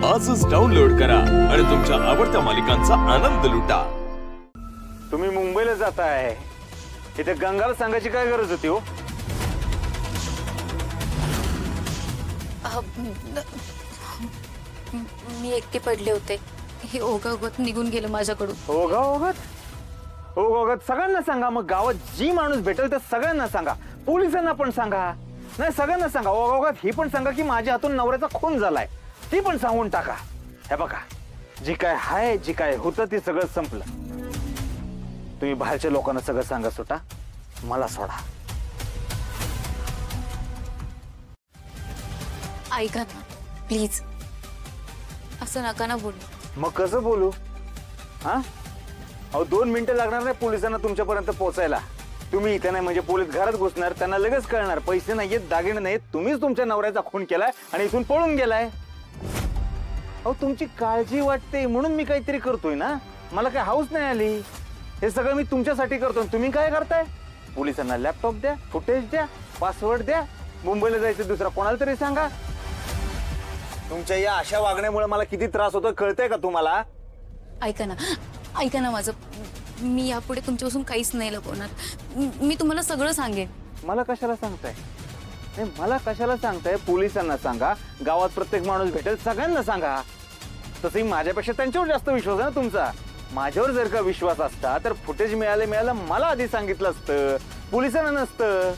आजच डाउनलोड करा आणि तुमच्या आवडत्या मालिकांचा आनंद लुटा। तुम्ही मुंबईला जाताय, इथे गंगाला सांगायची काय गरज होती हो? मी एकटे पडले होते, हे ओघत निघून गेलं माझ्याकडून। ओघत सगळ्यांना सांगा, मग गावात जी माणूस भेटेल त्या सगळ्यांना सांगा, पोलिसांना पण सांगा, नाही सगळ्यांना सांगा। ओघत ही पण सांगा की माझ्या हातून नवऱ्याचा खून झालाय, ती पण सांगून टाका। हे बघा, जी काय आहे, जी काय होतं ते सगळं संपलं। तुम्ही बाहेरच्या लोकांना सगळं सांगा, सुटा मला सोडा। ऐका ना प्लीज, असं नका ना बोलू। मग कसं बोलू? हा अहो 2 मिनिटं लागणार नाही पोलिसांना तुमच्यापर्यंत पोहोचायला। तुम्ही इथे नाही म्हणजे पोलीस घरात घुसणार, त्यांना लगेच कळणार पैसे नाहीयेत, दागिने नाहीत, तुम्हीच तुमच्या नवऱ्याचा खून केलाय आणि इथून पळून गेलाय। अहो तुमची काळजी वाटते म्हणून मी काहीतरी करतोय ना, मला काय हाऊस नाही आली। हे सगळं मी तुमच्यासाठी करतोय, तुम्ही काय करताय? पोलिसांना लॅपटॉप द्या, फुटेज द्या, पासवर्ड द्या, मुंबईला जायचं दुसरा कोणाला तरी सांगा। तुमच्या या अशा वागण्यामुळे मला किती त्रास होतो कळतंय का तुम्हाला? ऐका ना माझं, मी यापुढे तुमच्यापासून काहीच नाही लपवणार। मी तुम्हाला सगळं सांगेन। मला कशाला सांगताय? नाही मला कशाला सांगताय? पोलिसांना सांगा, गावात प्रत्येक माणूस भेटेल सगळ्यांना सांगा। तसंही माझ्यापेक्षा त्यांच्यावर जास्त विश्वास आहे ना तुमचा। माझ्यावर जर का विश्वास असता तर फुटेज मिळालं मला आधी सांगितलं असतं, पोलिसांना नसतं।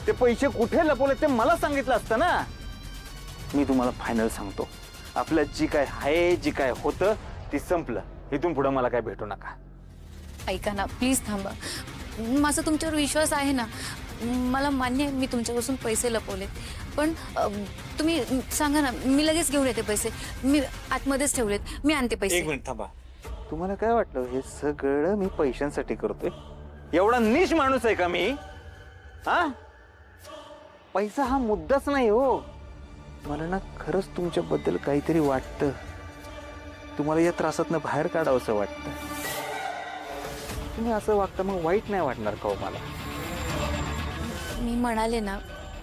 ते पैसे कुठे लपवले ते मला सांगितलं असतं ना। मी तुम्हाला फायनल सांगतो, आपल्यात जी काय आहे, जी काय होतं ती संपलं। इथून पुढे मला काय भेटू नका। ऐका ना प्लीज थांबा, माझा तुमच्यावर विश्वास आहे ना। मला मान्य आहे मी तुमच्यापासून पैसे लपवले, पण तुम्ही सांगा ना, मी लगेच घेऊन येते पैसे। मी आतमध्येच ठेवलेत, मी आणते पैसे। 1 मिनिट थांबा। तुम्हाला काय वाटलं हे सगळं मी पैशांसाठी करतोय? एवढा नीच माणूस आहे का मी? हा पैसा हा मुद्दाच नाही हो। मला ना खरंच तुमच्याबद्दल काहीतरी वाटतं, तुम्हाला या त्रासातनं बाहेर काढावंसं वाटतं। तुम्ही असं वागता मग वाईट नाही वाटणार का हो मला? मी म्हणाले ना,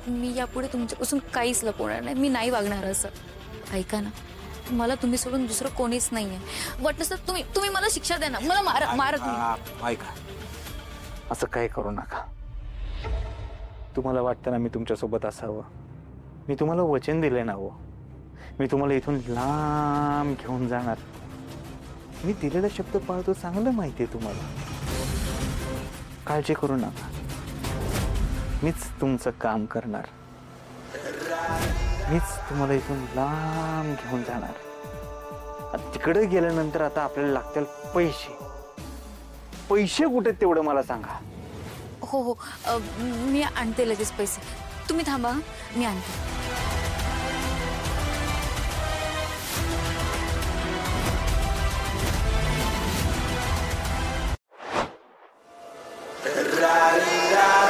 मी यापुढे तुमच्यापासून काहीच लपवणार नाही, मी नाही वागणार असं। ऐका ना, मला तुम्ही सोडून दुसरं कोणीच नाहीये। वाटलं तर तुम्ही मला शिक्षा द्या ना, मला मारा। ऐका, असं काय करू नका। तुम्हाला वाटतं ना मी तुमच्यासोबत असावं, मी तुम्हाला वचन दिले ना हो, मी तुम्हाला इथून लांब घेऊन जाणार। मी दिलेला शब्द पाळतो, चांगलं माहितीये तुम्हाला। काळजी करू नका, मीच तुमचं काम करणार, मीच तुम्हाला इथून लांब घेऊन जाणार। तिकडे गेल्यानंतर आता आपल्याला लागतील पैसे। पैसे कुठे तेवढं मला सांगा। हो मी आणते लगेच पैसे, तुम्ही थांबा, मी आणते। ra